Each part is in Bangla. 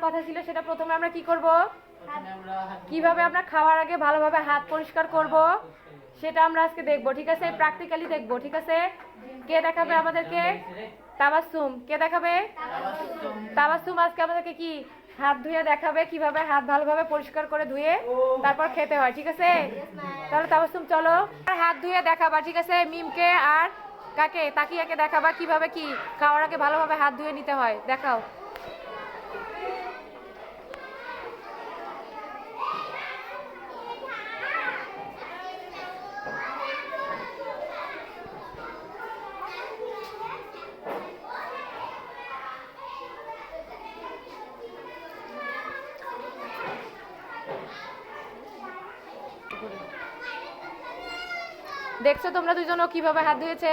কথা ছিল সেটা প্রথমে আমরা কি করব, কিভাবে আমরা খাওয়ার আগে ভালোভাবে হাত পরিষ্কার করব সেটা আমরা আজকে দেখব। ঠিক আছে, প্র্যাকটিক্যালি দেখব। ঠিক আছে, কে দেখাবে আমাদেরকে? তাবাসসুম। কে দেখাবে? তাবাসসুম আজকে আমাদেরকে কি হাত ধুয়ে দেখাবে, কিভাবে হাত ভালোভাবে পরিষ্কার করে ধুয়ে তারপর খেতে হয়। ঠিক আছে, তাহলে তাবাসসুম চলো হাত ধুয়ে দেখাবা। ঠিক আছে, মিমকে আর কাকে, তাকিয়াকে দেখাবা কিভাবে কি খাওয়ার আগে ভালোভাবে হাত ধুয়ে নিতে হয়। দেখাও। দেখছো তোমরা দুজনও কিভাবে হাত ধুয়েছে?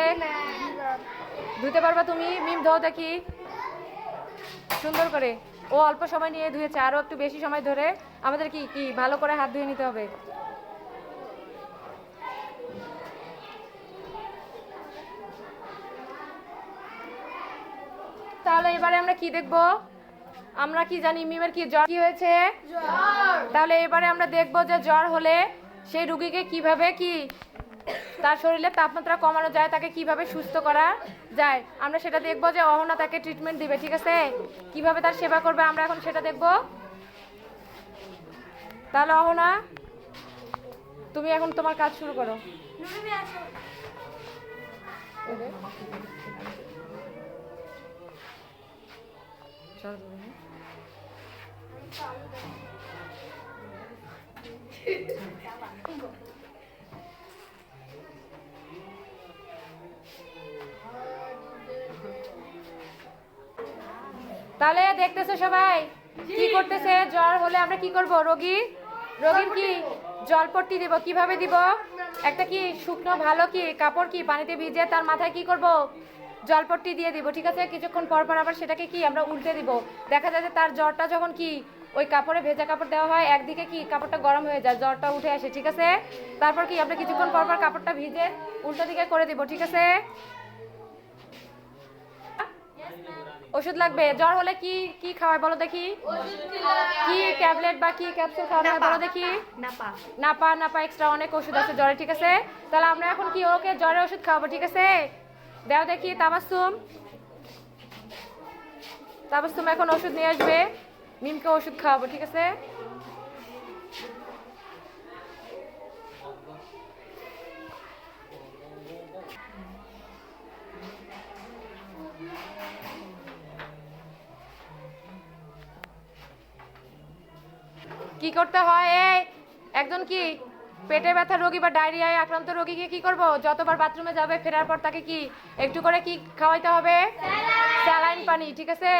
ধুতে পারবা তুমি? মিম ধো দেখি সুন্দর করে। ও অল্প সময় নিয়ে ধুয়েছে, আরো একটু বেশি সময় ধরে আমাদের কি কি ভালো করে হাত ধুয়ে নিতে হবে। তাহলে এবারে আমরা কি দেখব? আমরা কি জানি মিমের কি জ্বর, কি হয়েছে? তাহলে এবারে আমরা দেখব যে জ্বর হলে সেই রোগীকে কিভাবে কি তার শরীরে তাপমাত্রা কমানো যায়, তাকে কিভাবে সুস্থ করা যায় আমরা সেটা দেখব। যে অহনা তাকে ট্রিটমেন্ট দিবে। ঠিক আছে, কিভাবে তার সেবা করবে আমরা এখন সেটা দেখব। তাহলে অহনা তুমি এখন তোমার কাজ শুরু করো। তাহলে দেখতেছো সবাই কি করতেছে? জ্বর হলে আমরা কি করব? রোগীর কি জলপট্টি দিব। কিভাবে দিব? একটা কি শুকনো ভালো কি কাপড় কি পানিতে ভিজে তার মাথায় কি করব? জলপট্টি দিয়ে দিব। ঠিক আছে, কিছুক্ষণ পর পর আবার সেটাকে কি আমরা উল্টে দিব। দেখা যায় যে তার জ্বরটা যখন কি ওই কাপড়ে ভেজা কাপড় দেওয়া হয়, একদিকে কি কাপড়টা গরম হয়ে যায়, জ্বরটা উঠে আসে। ঠিক আছে, তারপর কি আমরা কিছুক্ষণ পর পর কাপড়টা ভিজে উল্টো দিকে করে দিব। ঠিক আছে, ওষুধ লাগবে। জ্বর হলে কি কি খাওয়ায় বলো দেখি? কি ট্যাবলেট বা কি ক্যাপসুল খাওয়ানো হয় বলো দেখি? নাপা নাপা এক্সট্রা অনেক ওষুধ আছে জ্বরে। ঠিক আছে, তাহলে আমরা এখন কি ওকে জ্বরের ওষুধ খাওয়াবো। ঠিক আছে, দাও দেখি তাবাসসুম। তাবাসসুম এখন ওষুধ নিয়ে আসবে, মিমকে ওষুধ খাওয়াবো। ঠিক আছে, কি করতে হয়? এই একজন কি পেটে ব্যথা রোগী বা ডায়রিয়ায় আক্রান্ত রোগীকে কি করব? যতবার বাথরুমে যাবে ফেরার পর তাকে কি একটু করে কি খাওয়াইতে হবে? স্যালাইন পানি। ঠিক আছে,